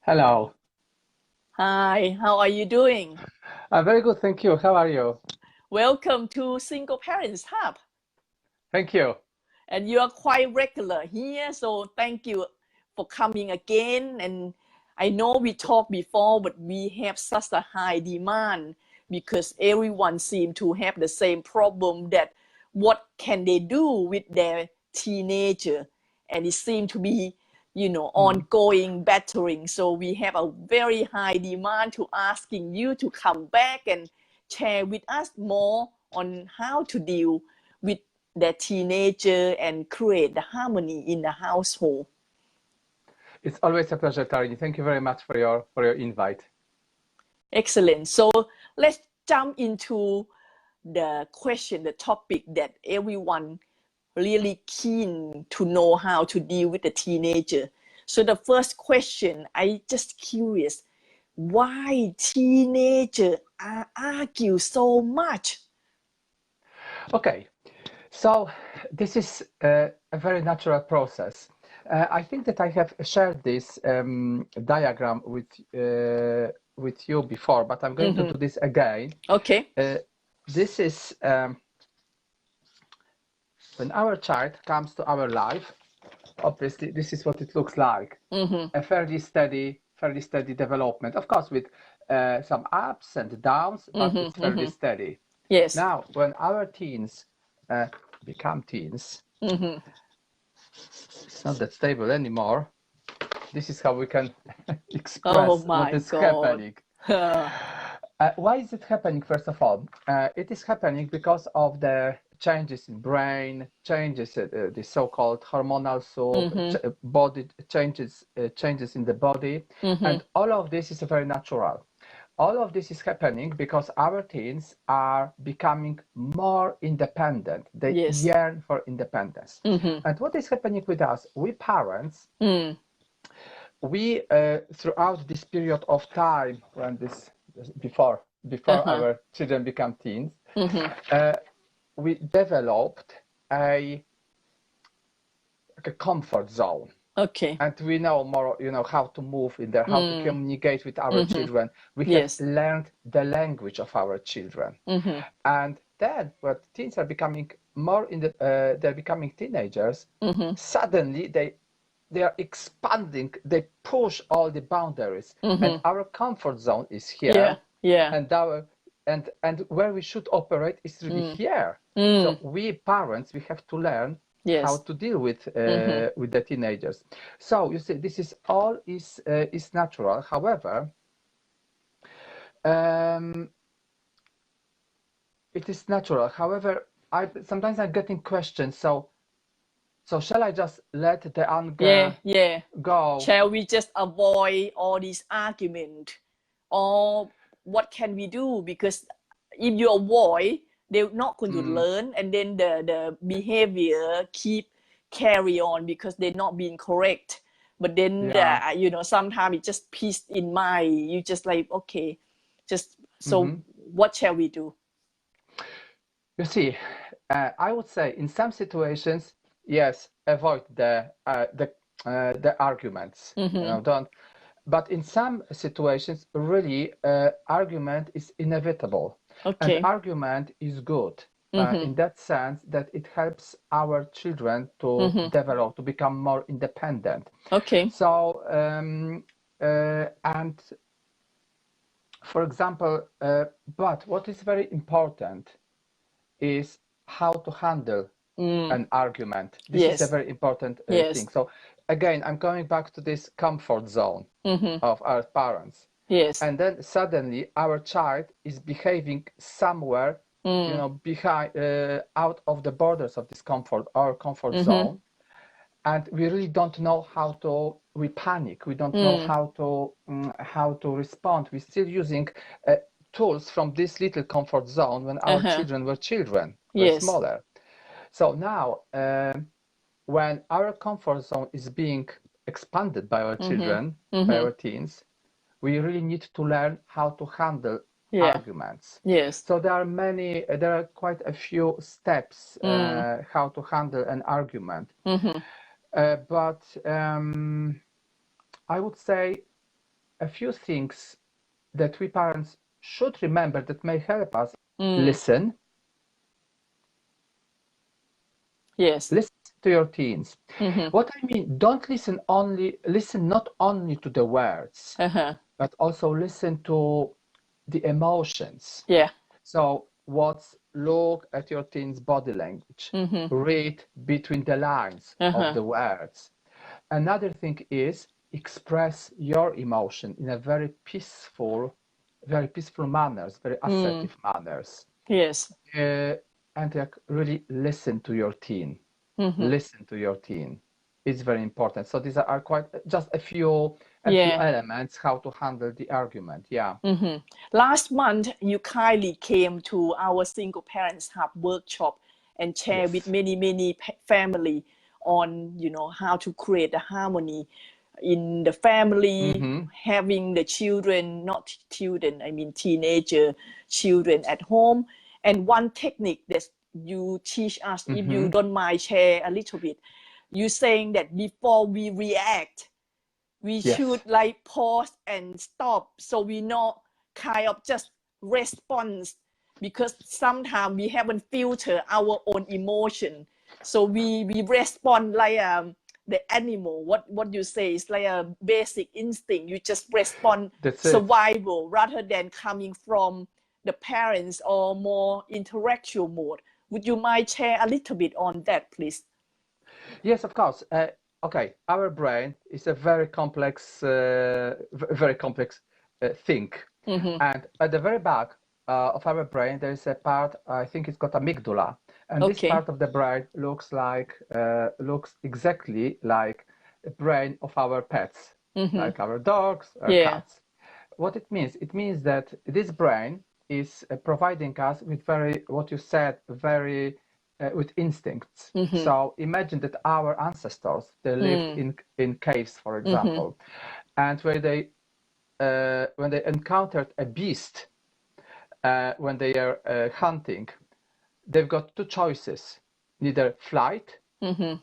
Hello. Hi, how are you doing? I'm very good, thank you. How are you? Welcome to Single Parents Hub. Thank you. And you are quite regular here, so thank you for coming again. And I know we talked before, but we have such a high demand because everyone seems to have the same problem that what can they do with their teenager? And it seems to be, Mm. ongoing battering. So we have a very high demand to asking you to come back and share with us more on how to deal with their teenager and create the harmony in the household. It's always a pleasure, Tarini. Thank you very much for your invite. Excellent. So let's jump into the question, the topic that everyone really keen to know how to deal with the teenager. So the first question, I just curious, why teenager argue so much? Okay, so this is a very natural process. I think that I have shared this diagram with you before, but I'm going to do this again. Okay. This is when our child comes to our life. Obviously, this is what it looks like. A fairly steady development. Of course, with some ups and downs, but it's fairly steady. Yes. Now, when our teens become teens, it's not that stable anymore. This is how we can Oh express what my is God. happening. Why is it happening, first of all? It is happening because of the changes in brain, changes, the so-called hormonal soup, body changes in the body, and all of this is very natural. All of this is happening because our teens are becoming more independent. They Yes. yearn for independence. And what is happening with us? We parents, we throughout this period of time when this before our children become teens, we developed a comfort zone. Okay. And we know more, how to move in there, how to communicate with our children. We have Yes. learned the language of our children. And then when teens are becoming they're becoming teenagers, suddenly they are expanding, they push all the boundaries, and our comfort zone is here, Yeah. and where we should operate is really here. So we parents, we have to learn how Yes. to deal with the teenagers. So you see, this is all is natural. However, it is natural. However, sometimes I'm getting questions. So shall I just let the anger go? Shall we just avoid all these argument? Or what can we do? Because if you avoid, they're not going to learn, and then the behavior carry on because they're not being correct. But then Yeah. sometimes it just peace in mind. You just like, okay, just so what shall we do? You see, I would say in some situations, yes, avoid the arguments. Don't. But in some situations, really, argument is inevitable, and Okay. argument is good in that sense that it helps our children to develop, to become more independent. Okay. So, and for example, but what is very important is how to handle an argument. This is a very important thing. So again, I'm coming back to this comfort zone of our parents. Yes. And then suddenly our child is behaving somewhere, behind, out of the borders of this comfort zone. And we really don't know how to, we panic. We don't know how to respond. We're still using tools from this little comfort zone when our children were smaller. So now, when our comfort zone is being expanded by our children, by our teens, we really need to learn how to handle arguments. Yes. So there are quite a few steps how to handle an argument. But I would say a few things that we parents should remember that may help us. Listen. Yes. Listen to your teens. What I mean, don't listen not only to the words, but also listen to the emotions. Yeah. So look at your teen's body language. Read between the lines of the words. Another thing is express your emotion in a very peaceful manners, very assertive manners. Yes. And like really listen to your teen. Listen to your teen. It's very important. So these are quite just a few elements how to handle the argument. Yeah. Last month, you kindly came to our Single Parents Hub workshop and share with many family on, how to create a harmony in the family, having the children, not children, I mean teenager children at home. And one technique that you teach us, if you don't mind share a little bit, you saying that before we react, we should like pause and stop, so we know kind of just response, because sometimes we haven't filtered our own emotion, so we respond like the animal. What you say is like a basic instinct. You just respond survival rather than coming from the parents or more intellectual mode. Would you mind share a little bit on that, please? Yes, of course. Okay, our brain is a very complex thing, and at the very back of our brain there is a part, I think it's got amygdala, and this part of the brain looks exactly like the brain of our pets, like our dogs or cats. What it means? It means that this brain is providing us with with instincts. So imagine that our ancestors, they lived in caves, for example, and when they encountered a beast, when they are hunting, they've got two choices: either flight,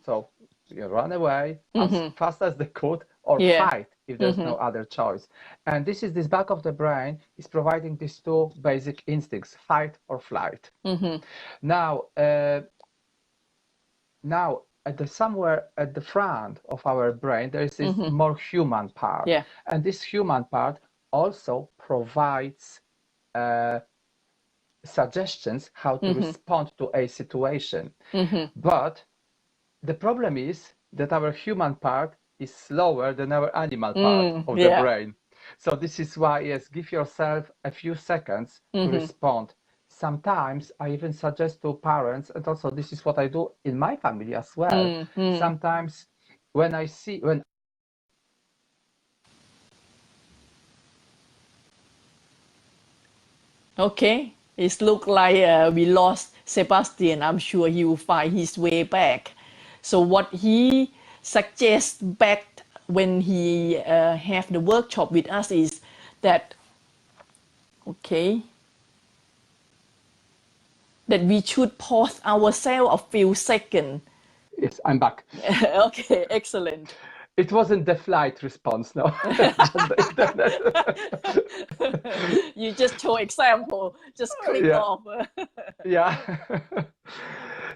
so you run away as fast as they could, or fight if there's no other choice. And this back of the brain is providing these two basic instincts: fight or flight. Now somewhere at the front of our brain there is this more human part, and this human part also provides suggestions how to respond to a situation. But the problem is that our human part is slower than our animal part of the brain. So this is why, yes, give yourself a few seconds to respond. Sometimes I even suggest to parents, and also this is what I do in my family as well. Sometimes when Okay, it looks like we lost Sebastian. I'm sure he will find his way back. So what he suggests back when he have the workshop with us is that, that we should pause ourselves a few seconds. Yes, I'm back. Okay, excellent. It wasn't the flight response, no. You just show example, just click off. Yeah.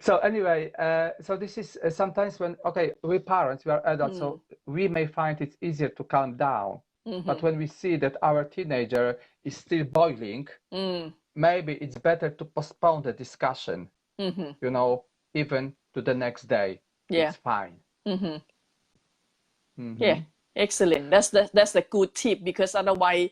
So anyway, so this is sometimes when, we parents, we are adults, so we may find it's easier to calm down. But when we see that our teenager is still boiling, maybe it's better to postpone the discussion, even to the next day. It's fine. Yeah, excellent. That's a good tip, because otherwise,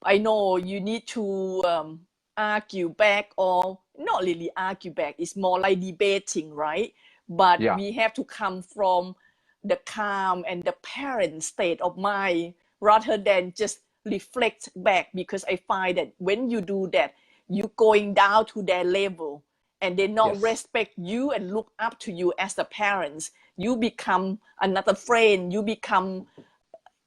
I know you need to argue back, or not really argue back. It's more like debating, right? But we have to come from the calm and the parent state of mind rather than just reflect back, because I find that when you do that, you're going down to their level and they not respect you and look up to you as the parents. You become another friend, you become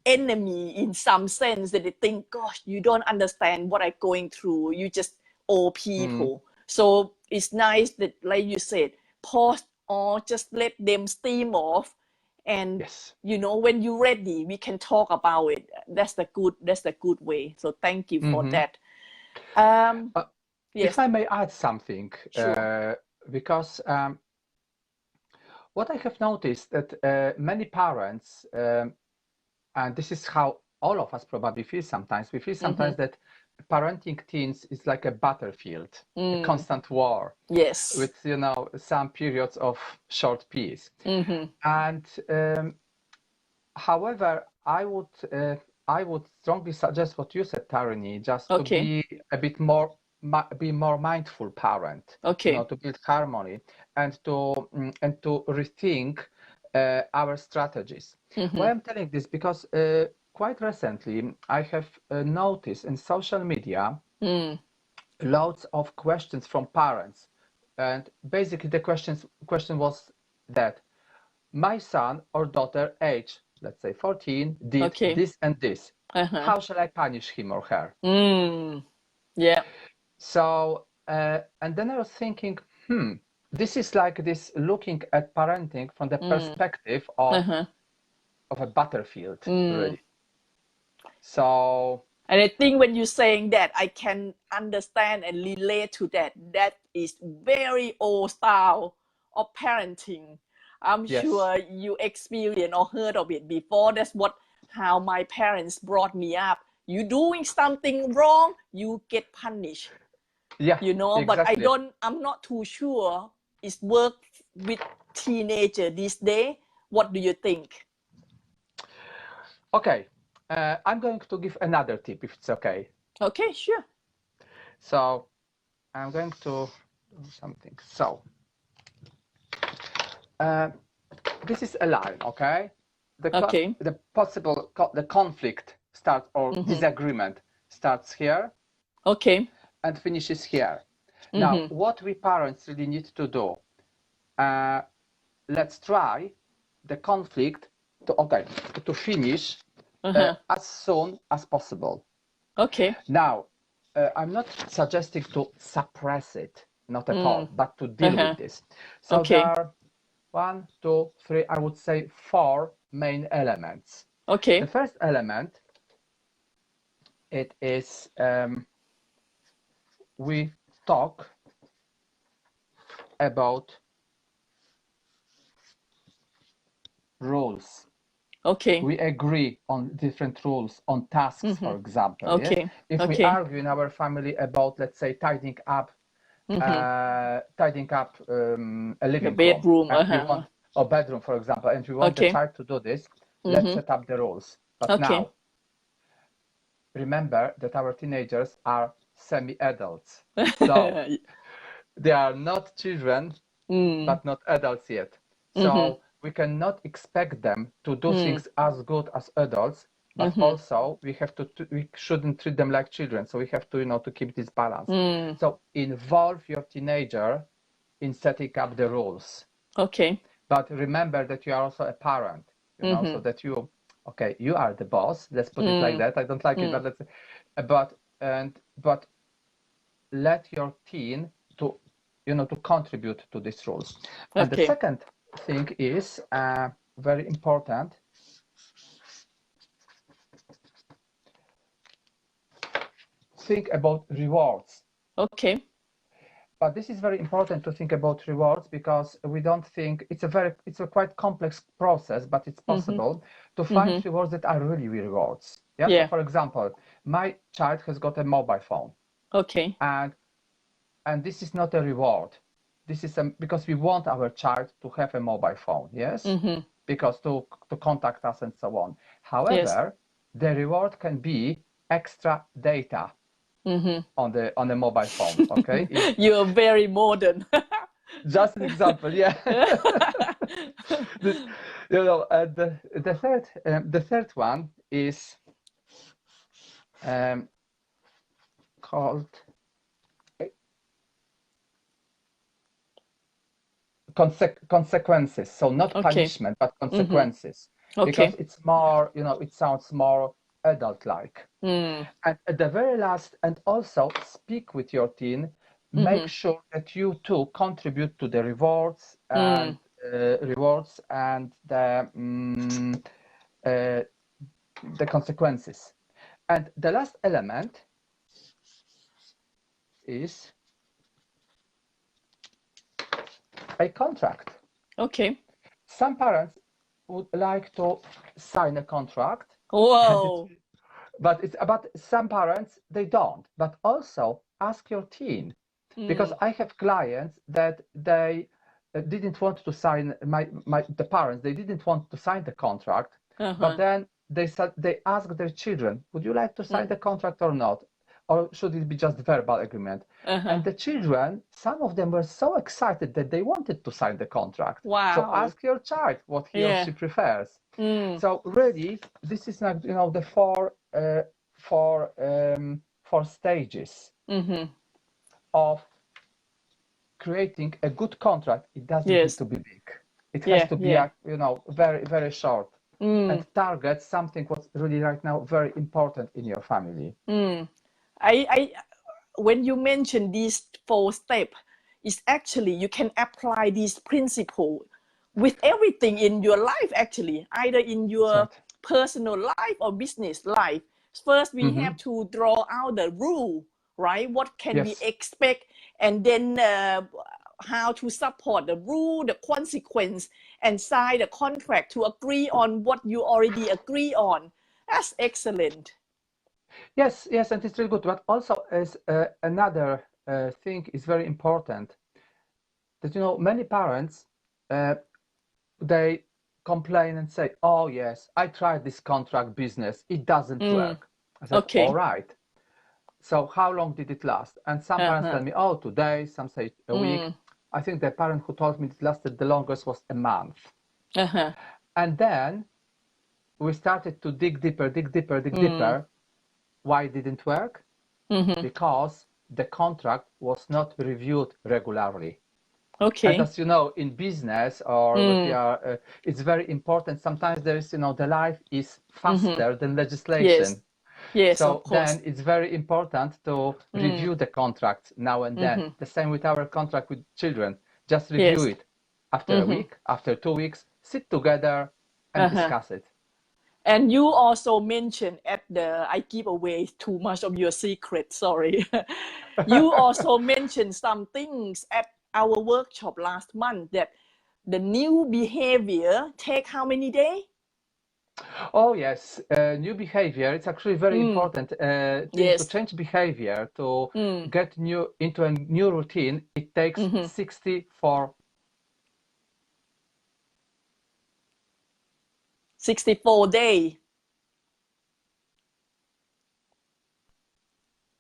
enemy in some sense, that they think, gosh, you don't understand what I'm going through, you just old people. So it's nice that, like you said, pause or just let them steam off And Yes. when you're ready, we can talk about it. That's the good way. So thank you for that. Yes. If I may add something, Sure. because what I have noticed that many parents, and this is how all of us probably feel sometimes, we feel sometimes that parenting teens is like a battlefield, a constant war. Yes. With some periods of short peace. And however, I would strongly suggest what you said, Tarini, just to be a bit more mindful parent, to build harmony and to rethink our strategies. Why I'm telling this, because quite recently I have noticed in social media lots of questions from parents, and basically the question was that my son or daughter age, let's say 14, did this and this. How shall I punish him or her? Yeah. So and then I was thinking, this is like this looking at parenting from the perspective of a battlefield, really. So, and I think when you're saying that, I can understand and relate to that. That is very old style of parenting. I'm sure you experienced or heard of it before. That's how my parents brought me up. You doing something wrong, you get punished. Yeah, but exactly. I'm not too sure it works with teenager these days. What do you think? Okay, I'm going to give another tip if it's okay. Okay, sure. So I'm going to do something. So this is a line, okay? The possible conflict starts or disagreement starts here. Okay. And finishes here. Now, what we parents really need to do, let's try the conflict to finish as soon as possible. Okay. Now, I'm not suggesting to suppress it, not at all, but to deal with this. So there are 1, 2, 3, I would say 4 main elements. Okay. The first element, it is we talk about rules. Okay. We agree on different rules on tasks, for example. Okay. Yes? If we argue in our family about, let's say, tidying up a living bedroom, room, we want, or bedroom, for example, and we want the child to do this, let's set up the rules. But now, remember that our teenagers are semi-adults. So they are not children, but not adults yet. So we cannot expect them to do things as good as adults, but also we shouldn't treat them like children. So we have to, to keep this balance. So involve your teenager in setting up the rules. Okay. But remember that you are also a parent, so that you are the boss. Let's put it like that. I don't like it, but but let your teen to contribute to these rules. And the second thing is very important. Think about rewards. Okay. But this is very important to think about rewards, because we don't think it's a quite complex process, but it's possible to find rewards that are really rewards. Yeah? So for example, my child has got a mobile phone. Okay. And this is not a reward. This is because we want our child to have a mobile phone, yes? Because to contact us and so on. However, the reward can be extra data on the mobile phone. Okay, you're very modern. Just an example, yeah. The third one is called consequences. So not punishment, but consequences, because it's more, it sounds more adult-like. And at the very last, and also speak with your teen, make sure that you too contribute to the rewards and rewards and the consequences. And the last element is a contract. Okay. Some parents would like to sign a contract. Whoa. But some parents, they don't. But also ask your teen, because I have clients that they didn't want to sign, the parents, they didn't want to sign the contract, but then they asked their children, would you like to sign the contract or not? Or should it be just verbal agreement? And the children, some of them were so excited that they wanted to sign the contract. Wow. So ask your child what he or she prefers. So really, this is like, the four stages of creating a good contract. It doesn't need to be big. It has to be very, very short and target something what's really right now very important in your family. When you mention these 4 steps, it's actually you can apply these principles with everything in your life, actually, either in your personal life or business life. First, we have to draw out the rule, right? What can we expect? And then how to support the rule, the consequence, and sign the contract to agree on what you already agree on. That's excellent. Yes, and it's really good. But also, as another thing is very important, that many parents they complain and say, "Oh yes, I tried this contract business; it doesn't work." I said, "All right. So how long did it last?" And some parents tell me, "Oh, 2 days." Some say a week. I think the parent who told me it lasted the longest was a month. And then we started to dig deeper. Why it didn't work? Because the contract was not reviewed regularly. And as you know, in business or it's very important. Sometimes there is, the life is faster than legislation. Yes, so of course. Then it's very important to review the contract now and then. The same with our contract with children. Just review it after a week, after 2 weeks, sit together and discuss it. And you also mentioned I give away too much of your secret, sorry. You also mentioned some things at our workshop last month that the new behavior take how many days? Oh yes, new behavior. It's actually very important to change behavior, to get into a new routine. It takes 64 days.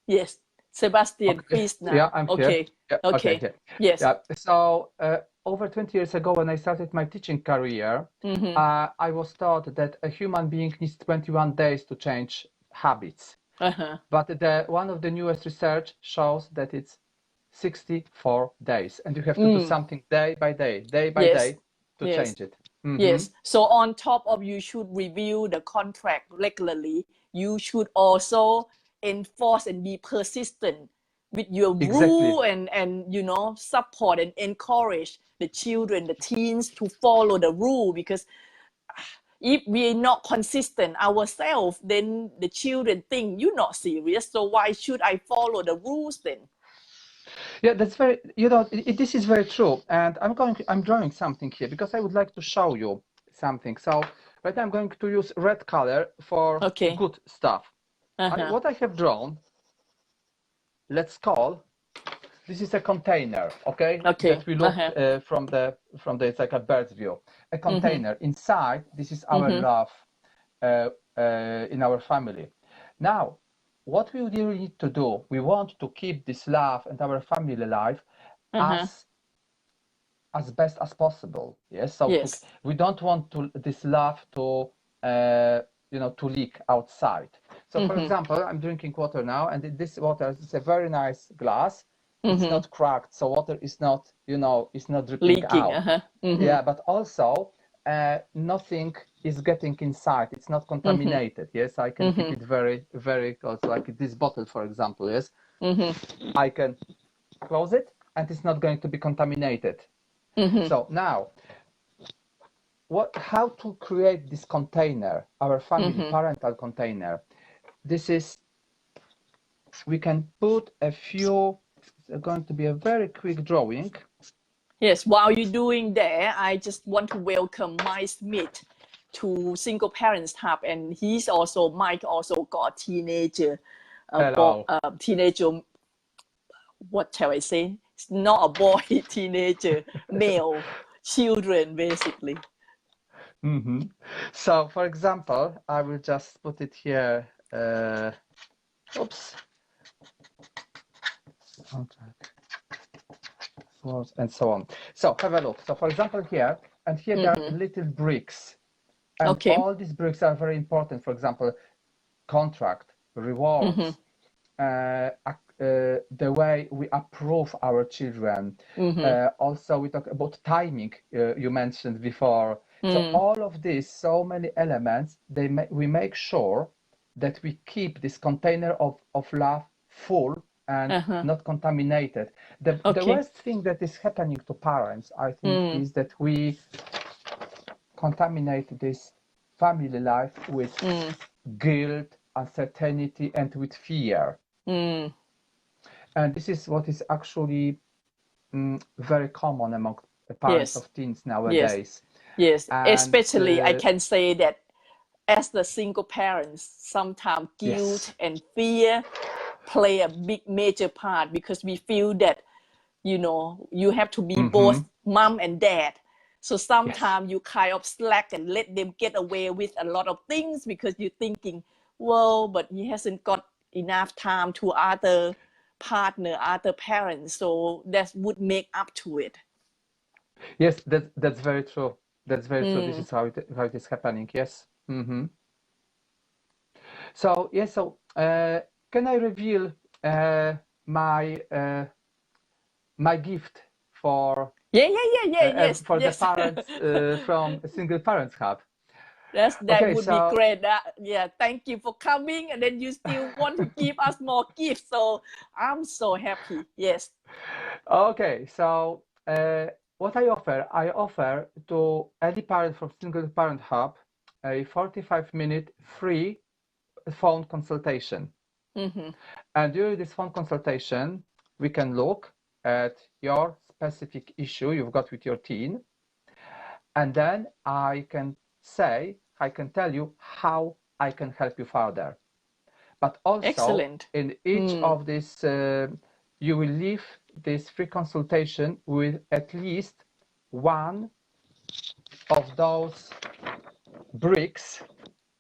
Yes, Sebastian, please now. Yeah, I'm okay. here. Yeah, okay. Yes. Yeah. So over 20 years ago, when I started my teaching career, I was taught that a human being needs 21 days to change habits. But one of the newest research shows that it's 64 days, and you have to do something day by day to change it. Yes. So on top of you should review the contract regularly, you should also enforce and be persistent with your rule and support and encourage the children, the teens to follow the rule, because if we're not consistent ourselves, then the children think you're not serious. So why should I follow the rules then? Yeah, that's very, this is very true. And I'm drawing something here because I would like to show you something. So right now I'm going to use red color for good stuff. What I have drawn, let's call, this is a container, that we look from the it's like a bird's view. A container. Inside, this is our love in our family. Now, what we really need to do, we want to keep this love and our family life as best as possible. Yes. So we don't want this love to to leak outside. So for example, I'm drinking water now, and this water is a very nice glass. It's not cracked, so water is not is not dripping leaking out. Yeah, but also nothing is getting inside. It's not contaminated. Yes, I can keep it very, very close, like this bottle, for example. Yes, I can close it, and it's not going to be contaminated. So now, how to create this container, our family parental container. This is, we can put a few, it's going to be a very quick drawing. Yes, while you're doing that, I just want to welcome Mike Smith to Single Parents Hub, and Mike also got teenager, teenager, what shall I say? It's not a boy, teenager, male children, basically. So, for example, I will just put it here. Oops. And so on. So have a look. So for example here, and here there are little bricks. And all these bricks are very important. For example, contract, rewards, the way we approve our children. Also, we talk about timing, you mentioned before. So all of these, so many elements, we make sure that we keep this container of love full and not contaminated. The worst thing that is happening to parents, I think, is that we contaminate this family life with guilt, uncertainty, and with fear. And this is what is actually very common among the parents of teens nowadays. Yes, and, especially I can say that as the single parents, sometimes guilt and fear play a big major part, because we feel that, you know, you have to be both mom and dad. So sometimes you kind of slack and let them get away with a lot of things because you're thinking, well, but he hasn't got enough time to other partner, other parents. So that would make up to it. Yes, that's very true. That's very true. This is how it is happening. Yes. So yes. So can I reveal my gift for for the parents from Single Parents Hub? That would be great. Yeah, thank you for coming, and then you still want to give us more gifts. So I'm so happy. Yes. Okay, so what I offer to any parent from Single Parent Hub a 45-minute free phone consultation. And during this phone consultation, we can look at your specific issue you've got with your teen, and then I can tell you how I can help you further. But also, in each of these, you will leave this free consultation with at least one of those bricks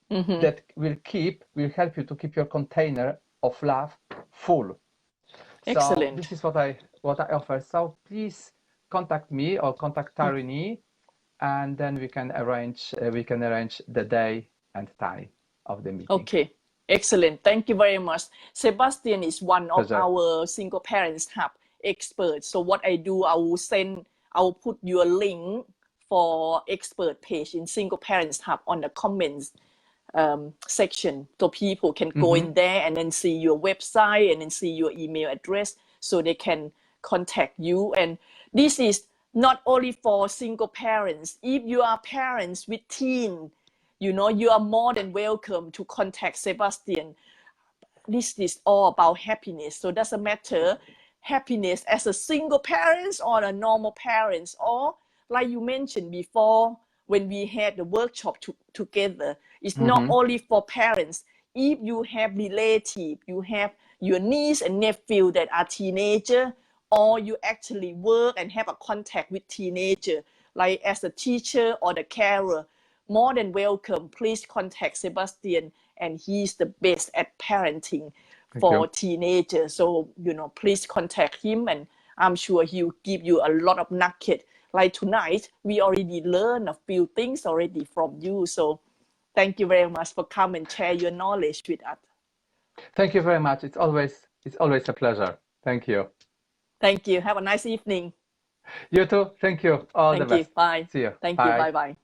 that will help you to keep your container of love full. So this is what I offer. So please contact me or contact Tarini, and then we can arrange the day and time of the meeting. Okay, excellent. Thank you very much. Sebastian is one of our Single Parents Hub experts. So what I do, I will put your link for expert page in Single Parents Hub on the comments section, so people can go in there and then see your website and then see your email address, so they can contact you. And this is not only for single parents. If you are parents with teen, you know, you are more than welcome to contact Sebastian. This is all about happiness. So it doesn't matter happiness as a single parent or a normal parents, or like you mentioned before when we had the workshop together, it's not only for parents. If you have relatives, you have your niece and nephew that are teenager, or you actually work and have a contact with teenager, like as a teacher or the carer, more than welcome. Please contact Sebastian, and he's the best at parenting for teenagers. So, you know, please contact him, and I'm sure he'll give you a lot of nugget. Like tonight, we already learned a few things already from you. So thank you very much for coming and share your knowledge with us. Thank you very much. It's always a pleasure. Thank you. Thank you. Have a nice evening. You too. Thank you. All the best. Thank you. Bye. See you. Thank you. Bye-bye.